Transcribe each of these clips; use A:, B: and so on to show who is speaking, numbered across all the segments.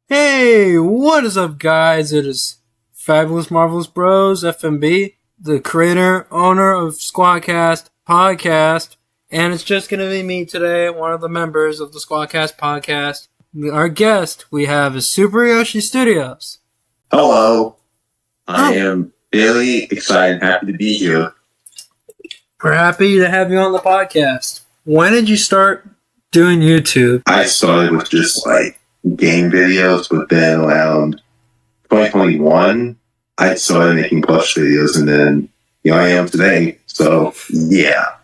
A: Hey, what is up, guys? It is Fabulous Marvelous Bros, FMB, the creator, owner of Squadcast podcast, and it's just going to be me today, one of the members of the Squadcast podcast. Our guest we have is SuperYoshiStudios.
B: Hello. I am really excited and happy to be here.
A: We're happy to have you on the podcast. When did you start doing YouTube?
B: I started with just like game videos, but then around 2021, I started making plush videos, and then here I am today. So, yeah.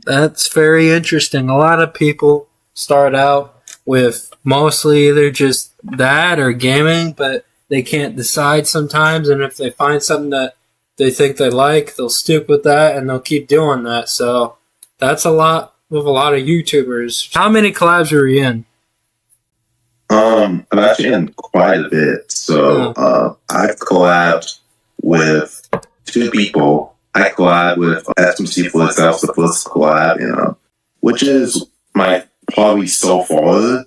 A: That's very interesting. A lot of people start out with mostly either just that or gaming, but they can't decide sometimes, and if they find something that they think they like, they'll stick with that and they'll keep doing that. So that's a lot with a lot of YouTubers. How many collabs are you in?
B: I'm actually in quite a bit. So I've collabed with 2 people. I collab with SMC for itself, the first collab, which is probably so far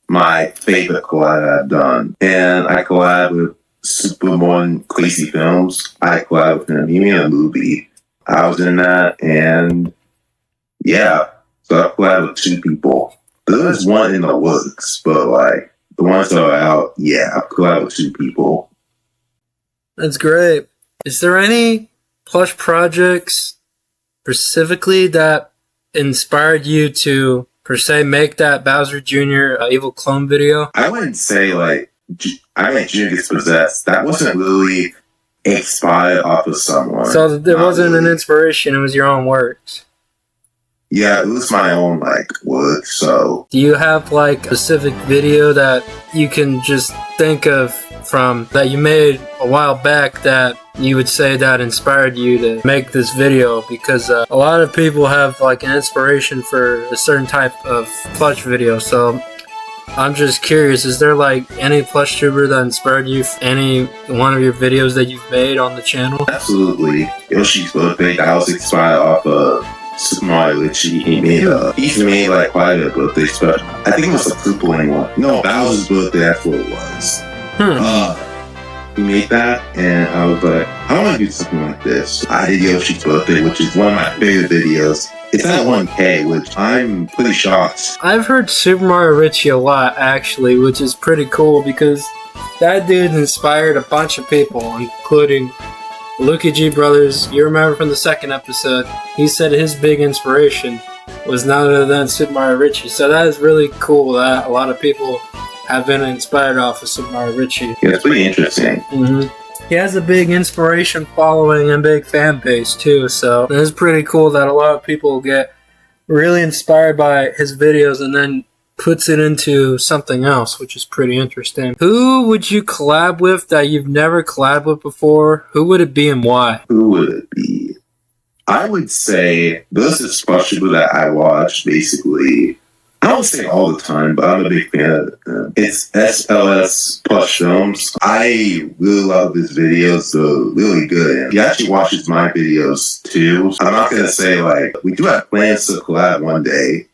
B: my favorite collab I've done. And I collab with Superman Crazy Films. I collab with him. He made a movie. I was in that, and yeah. So I collab with 2 people. There's one in the works, but like the ones that are out, yeah, I collab with 2 people.
A: That's great. Is there any plush projects specifically that inspired you to, per se, make that Bowser Jr. Evil Clone video?
B: I wouldn't say like I mean, Junior Gets Possessed. That wasn't really inspired off of someone.
A: So there wasn't an inspiration, it was your own works.
B: Yeah, it was my own work, so.
A: Do you have a specific video that you can just think of from that you made a while back that you would say that inspired you to make this video? Because a lot of people have an inspiration for a certain type of plush video, so I'm just curious, is there any plush tuber that inspired you for any one of your videos that you've made on the channel?
B: Absolutely. Yoshi's birthday, that was inspired off of Super Mario Richie. He's made quite a birthday special. I think it was a Koopaling one. No, Bowser's birthday, that's what it was. He made that, and I was like, I want to do something like this. I did Yoshi's birthday, which is one of my favorite videos. It's at 1K, which I'm pretty shocked.
A: I've heard Super Mario Richie a lot, actually, which is pretty cool because that dude inspired a bunch of people, including Lucky G Brothers. You remember from the second episode, he said his big inspiration was none other than Super Mario Richie. So that is really cool that a lot of people have been inspired off of Super Mario Richie.
B: Yeah, it's pretty interesting.
A: He has a big inspiration following and big fan base too, so it's pretty cool that a lot of people get really inspired by his videos and then puts it into something else, which is pretty interesting. Who would you collab with that you've never collabed with before? Who would it be and why?
B: Who would it be? I would say this is plush people that I watch basically. I don't say all the time, but I'm a big fan of them. It's SLS Plush Films. I really love his videos. They're really good. And he actually watches my videos too. I'm not going to say we do have plans to collab one day.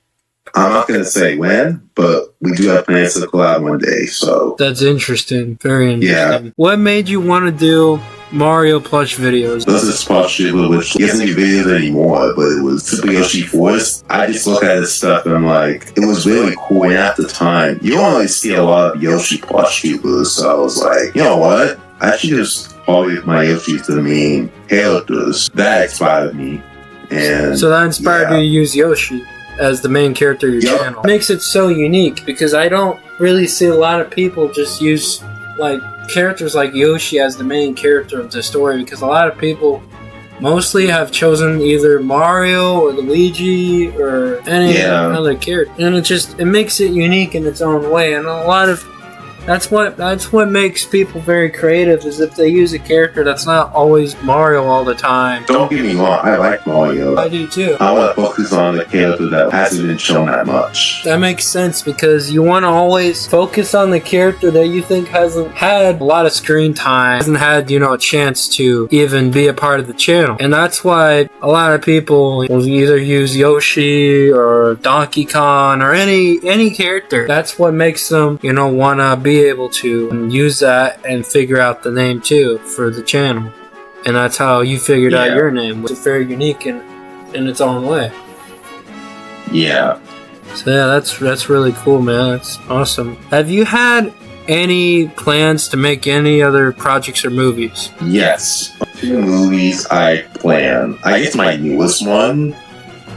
B: I'm not going to say when, but we do have plans to collab one day. So
A: that's interesting. Very interesting.
B: Yeah.
A: What made you want to do Mario plush videos?
B: This is plush people, which he doesn't do videos anymore, but it was Super Yoshi Force. I just look at his stuff and I'm like, it was really cool. And at the time, you don't really see a lot of Yoshi plush people, so I was like, you know what? I should just always my Yoshis to the main characters. That inspired me. And
A: so that inspired you to use Yoshi as the main character of your channel. It makes it so unique because I don't really see a lot of people just use characters like Yoshi as the main character of the story, because a lot of people mostly have chosen either Mario or Luigi or any other character, and it makes it unique in its own way. And a lot of That's what makes people very creative, is if they use a character that's not always Mario all the time.
B: Don't get me wrong, I like Mario.
A: I do too.
B: I want to focus on the character that hasn't been shown that much.
A: That makes sense, because you want to always focus on the character that you think hasn't had a lot of screen time, hasn't had, a chance to even be a part of the channel. And that's why a lot of people will either use Yoshi or Donkey Kong or any character. That's what makes them, want to be able to use that and figure out the name too for the channel. And that's how you figured out your name, which is very unique in its own way.
B: Yeah.
A: So yeah, that's really cool, man. That's awesome. Have you had any plans to make any other projects or movies?
B: Yes. 2 movies I plan. I guess my newest one,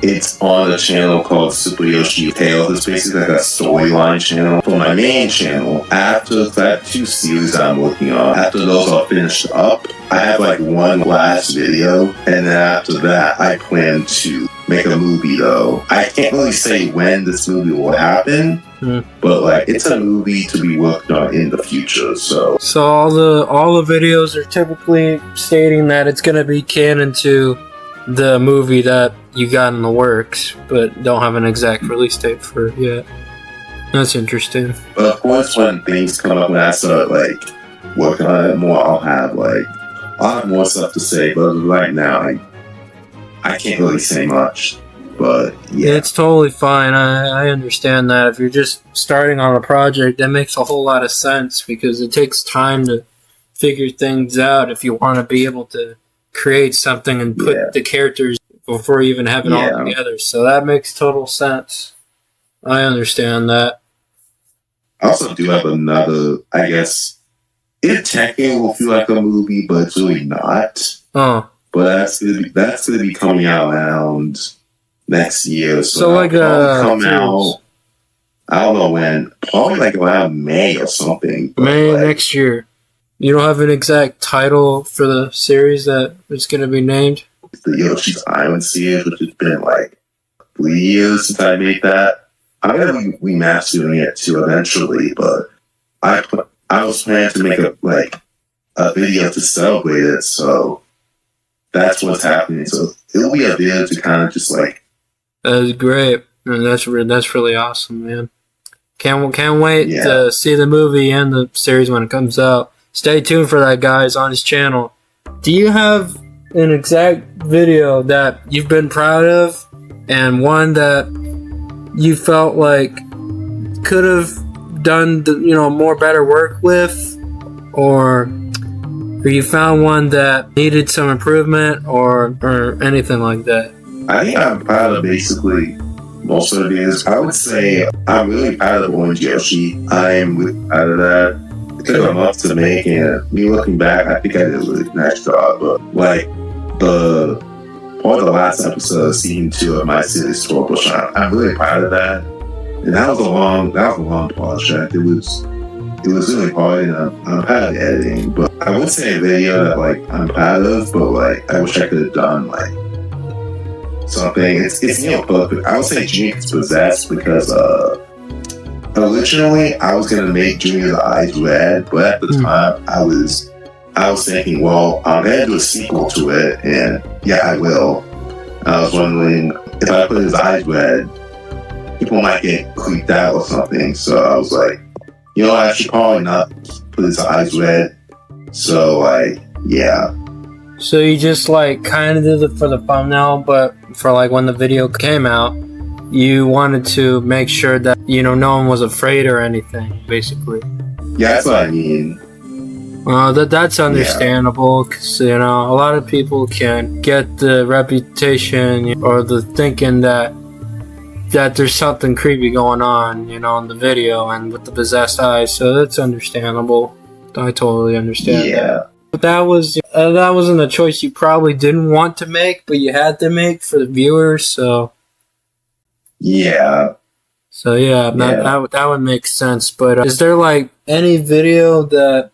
B: it's on a channel called SuperYoshiStudios. It's basically like a storyline channel. For my main channel, after that 2 series I'm working on, after those are finished up, I have like one last video, and then after that, I plan to make a movie though. I can't really say when this movie will happen, but like it's a movie to be worked on in the future. So
A: all the videos are typically stating that it's gonna be canon to the movie that you got in the works, but don't have an exact release date for it yet. That's interesting.
B: But of course, when things come up, when I start like working on it more, I'll have more stuff to say. But right now, I can't really say much. But yeah,
A: it's totally fine. I understand that. If you're just starting on a project, that makes a whole lot of sense, because it takes time to figure things out if you want to be able to create something and put the characters before you even have it all together. So that makes total sense. I understand that.
B: I also do have another, I guess, it technically will feel like a movie, but it's really not.
A: Oh.
B: But that's gonna be coming out around next year.
A: So like
B: come out, I don't know when, probably like around May or something.
A: May next year. You don't have an exact title for the series that it's going to be named?
B: The Yoshi's Island series, which has been like 3 years since I made that. I'm going to be remastering it too eventually, but I was planning to make a video to celebrate it, so that's what's happening. So it'll be a video to kind of just like...
A: That's great. That's really awesome, man. Can't wait to see the movie and the series when it comes out. Stay tuned for that, guys, on his channel. Do you have an exact video that you've been proud of, and one that you felt like could have done more better work with, or you found one that needed some improvement, or anything like that?
B: I think I'm proud of basically most of the videos. I would say I'm really proud of Orange Yoshi. I'm really proud of that. It took a month to make, and me looking back, I think I did a really nice job. But like the last episode of season 2 of my series Historical Shine, I'm really proud of that. And that was a long project. It was really hard, and I'm proud of the editing. But I would say a video that I'm proud of, but I wish I could have done something. It's perfect. I would say Junior's Possessed, because originally I was gonna make Junior's Eyes Red, but at the time I was thinking, well, I'm gonna do a sequel to it, and I will. I was wondering if I put his eyes red, people might get creeped out or something. So I was like, I should probably not put his eyes red. So So
A: you just kind of did it for the thumbnail, but for when the video came out, you wanted to make sure that no one was afraid or anything, basically.
B: Yeah, that's what I mean.
A: That's understandable, because a lot of people can get the reputation or the thinking that there's something creepy going on, in the video and with the possessed eyes. So that's understandable. I totally understand that. But that wasn't a choice you probably didn't want to make, but you had to make for the viewers. So
B: yeah.
A: So that would make sense. But is there any video that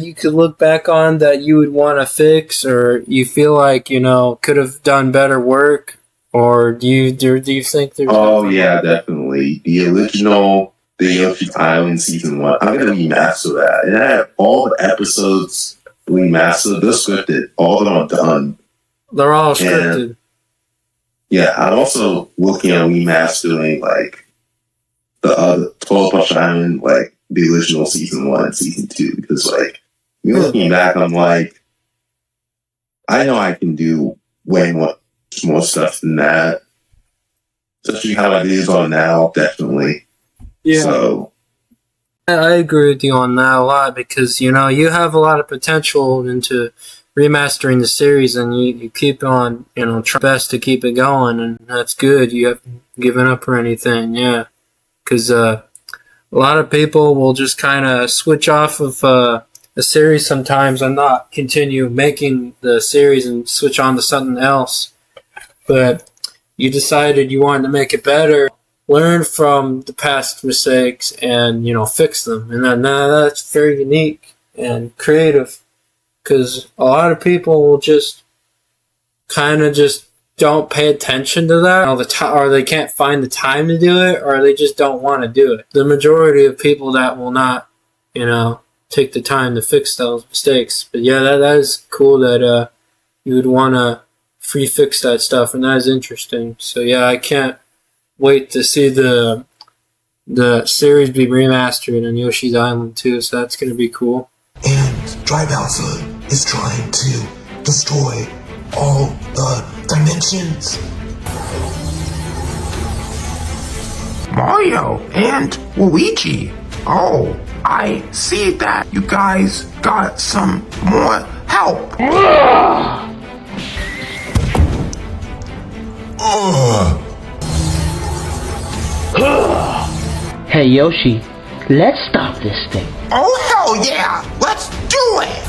A: you could look back on that you would want to fix, or you feel could have done better work, or do you think there's?
B: Oh yeah, definitely. The original the Yoshi's Island season 1. I'm gonna remaster that, and I have all the episodes remastered. They're scripted, all of them are done.
A: They're all scripted.
B: And, yeah, I'm also looking at remastering like the other 12 Punch Island, like the original season 1 and season 2, because like looking back, I'm like, I know I can do way more stuff than that. Especially how my videos are now, definitely.
A: Yeah.
B: So
A: I agree with you on that a lot because, you know, you have a lot of potential into remastering the series and you keep on, you know, try best to keep it going, and that's good. You haven't given up or anything, yeah. Because a lot of people will just kind of switch off of a series sometimes and not continue making the series and switch on to something else. But you decided you wanted to make it better, learn from the past mistakes, and, you know, fix them. And that's very unique and creative because a lot of people will just kind of just don't pay attention to that or they can't find the time to do it, or they just don't want to do it. The majority of people that will not, you know, take the time to fix those mistakes. But yeah, that is cool that you would want to free fix that stuff, and that is interesting. So yeah, I can't wait to see the series be remastered in Yoshi's Island too, so that's going to be cool.
C: And Dry Bowser is trying to destroy all the dimensions.
D: Mario and Luigi. Oh, I see that you guys got some more help.
E: Hey Yoshi, let's stop this thing.
D: Oh hell yeah, let's do it.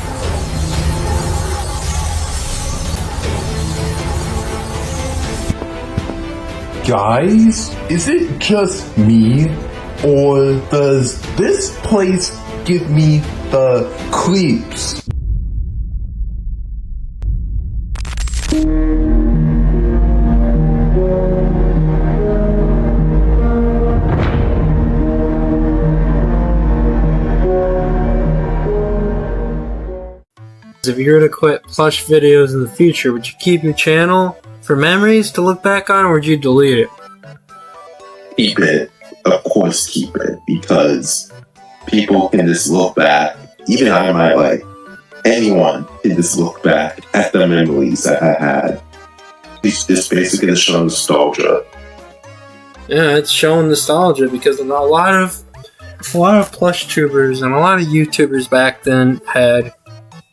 F: Guys, is it just me, or does this place give me the creeps?
A: If you were to quit plush videos in the future, would you keep your channel for memories to look back on, or would you delete it?
B: keep it. Of course, keep it, because people can just look back. Even I might, like, anyone can just look back at the memories that I had. It's basically to show nostalgia.
A: Yeah, it's showing nostalgia because a lot of plush tubers and a lot of YouTubers back then had,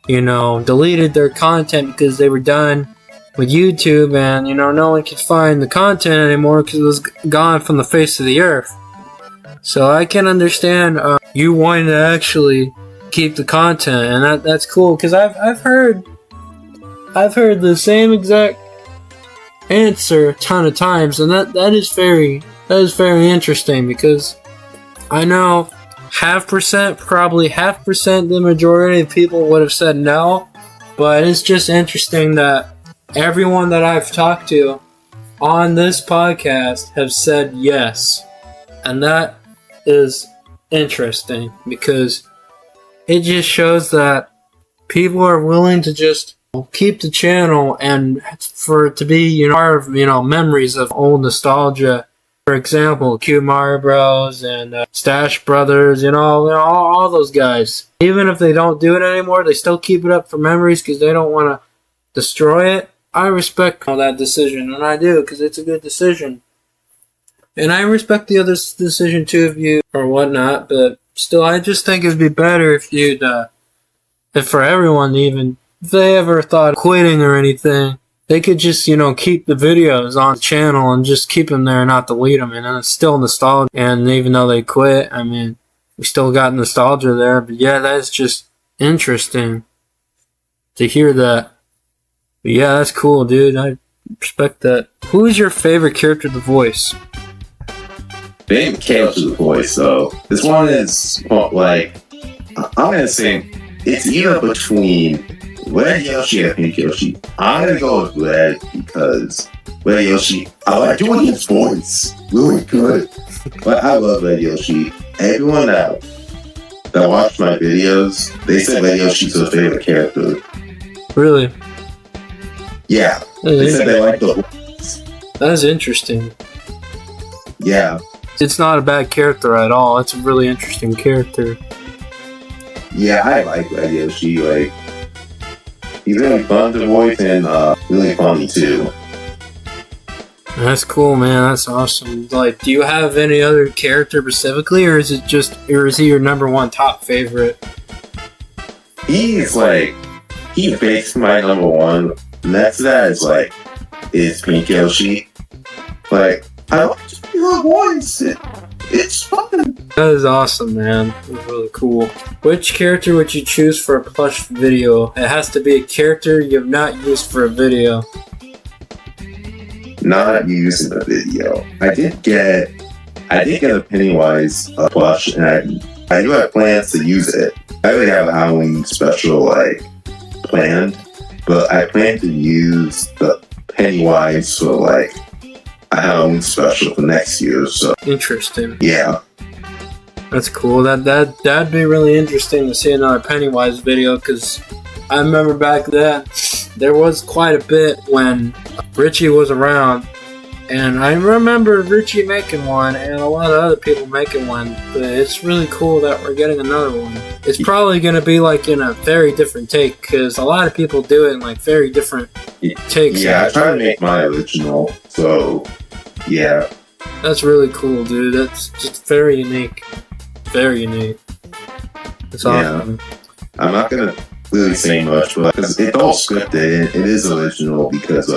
A: deleted their content because they were done with YouTube, and no one could find the content anymore because it was gone from the face of the earth. So I can understand you wanting to actually keep the content, and that's cool because I've heard the same exact answer a ton of times, and that is very interesting because I know probably half percent, the majority of people would have said no, but it's just interesting that everyone that I've talked to on this podcast have said yes, and that is interesting because it just shows that people are willing to just keep the channel and for it to be part of memories of old nostalgia. For example, Q Mario Bros and Stash Brothers, all those guys. Even if they don't do it anymore, they still keep it up for memories because they don't want to destroy it. I respect that decision, and I do because it's a good decision. And I respect the other decision too of you or whatnot, but still, I just think it'd be better if if for everyone, even if they ever thought of quitting or anything, they could just, keep the videos on the channel and just keep them there and not delete them. And it's still nostalgia. And even though they quit, we still got nostalgia there. But yeah, that's just interesting to hear that. But yeah, that's cool, dude. I respect that. Who is your favorite character to voice?
B: Favorite character to voice, though. This one is, I'm going to say it's either between Red Yoshi and Pink Yoshi. I'm going to go with Red because Red Yoshi, I like doing his voice. Really good. But I love Red Yoshi. everyone that watched my videos, they said that Yoshi's their favorite character.
A: Really?
B: Yeah. They said they like the...
A: That's interesting.
B: Yeah.
A: It's not a bad character at all. It's a really interesting character.
B: Yeah, I like Red Yoshi. Like, he's really fun to voice and really funny too.
A: That's cool, man. That's awesome. Like, do you have any other character specifically, or is he your number one top favorite?
B: He's basically my number one. Next to that is Pink Yoshi. Like, I like your voice. It's fun.
A: That is awesome, man. That's really cool. Which character would you choose for a plush video? It has to be a character you have not used for a video.
B: Not using the video. I did get a Pennywise plush, and I do have plans to use it. I already have a Halloween special planned, but I plan to use the Pennywise for a Halloween special for next year. So
A: interesting.
B: Yeah,
A: that's cool. That'd be really interesting to see another Pennywise video, because I remember back then there was quite a bit when Richie was around, and I remember Richie making one and a lot of other people making one, but it's really cool that we're getting another one. It's probably going to be in a very different take, because a lot of people do it in very different takes.
B: Yeah, I try to make my original, so yeah.
A: That's really cool, dude. That's just very unique. Very unique. It's awesome.
B: I'm not going to really say much, but because it's all scripted, it is original, because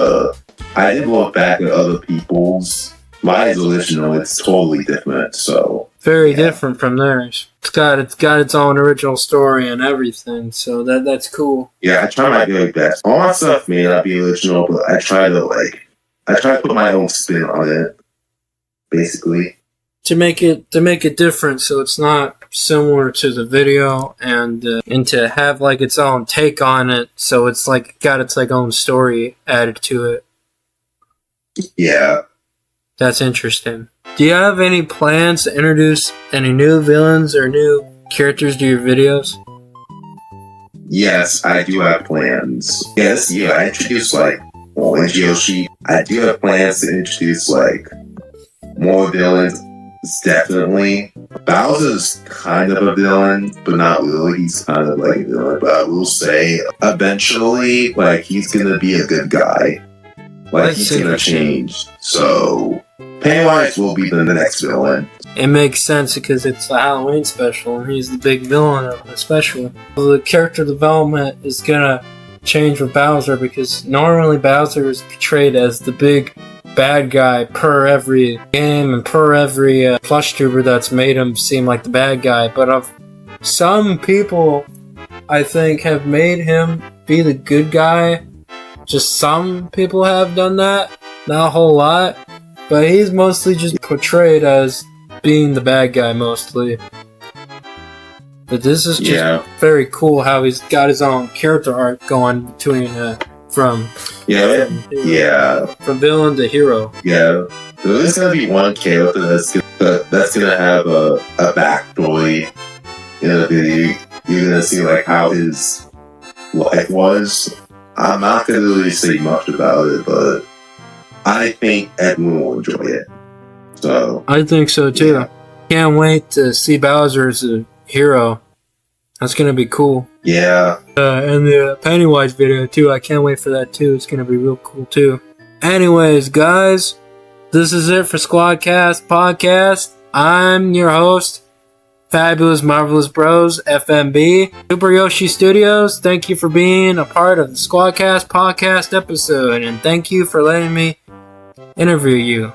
B: I did look back at other people's. Mine is original. It's totally different. So
A: very different from theirs. It's got its own original story and everything. So that's cool.
B: Yeah, I try my very best. All my stuff may not be original, but I try to put my own spin on it, basically. To make it different, so it's not similar to the video, and to have its own take on it, so it's got its own story added to it. Yeah, that's interesting. Do you have any plans to introduce any new villains or new characters to your videos? Yes, I do have plans. Yes, yeah, I introduced Orange Yoshi. I do have plans to introduce more villains. Definitely. Bowser's kind of a villain, but not really. He's kind of a villain. But I will say, eventually, he's gonna be a good guy. He's gonna change. So, Pennywise will be the next villain. It makes sense because it's the Halloween special, and he's the big villain of the special. The character development is gonna change with Bowser, because normally Bowser is portrayed as the big bad guy per every game and per every plush tuber that's made him seem like the bad guy, but some people I think have made him be the good guy. Just some people have done that, not a whole lot, but he's mostly just portrayed as being the bad guy mostly. But this is just very cool how he's got his own character arc going between from villain to hero. Yeah, there's gonna be one character that's gonna have a backstory in the video. You're gonna see how his life was. I'm not gonna really say much about it, but I think everyone will enjoy it. So I think so too. Yeah. Can't wait to see Bowser as a hero. That's gonna be cool. Yeah. And the Pennywise video too. I can't wait for that too. It's gonna be real cool too. Anyways, guys, this is it for Squadcast podcast. I'm your host, Fabulous Marvelous Bros, FMB, SuperYoshiStudios. Thank you for being a part of the Squadcast podcast episode, and thank you for letting me interview you.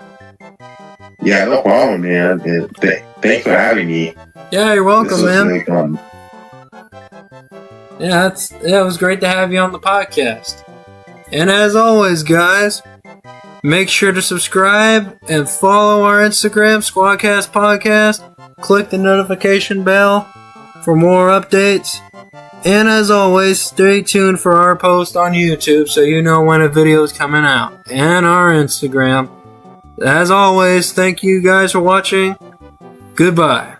B: Yeah, no problem, man. And thanks for having me. Yeah, you're welcome, man. Really fun. Yeah, it was great to have you on the podcast. And as always, guys, make sure to subscribe and follow our Instagram, Squadcast Podcast. Click the notification bell for more updates. And as always, stay tuned for our post on YouTube so you know when a video is coming out. And our Instagram. As always, thank you guys for watching. Goodbye.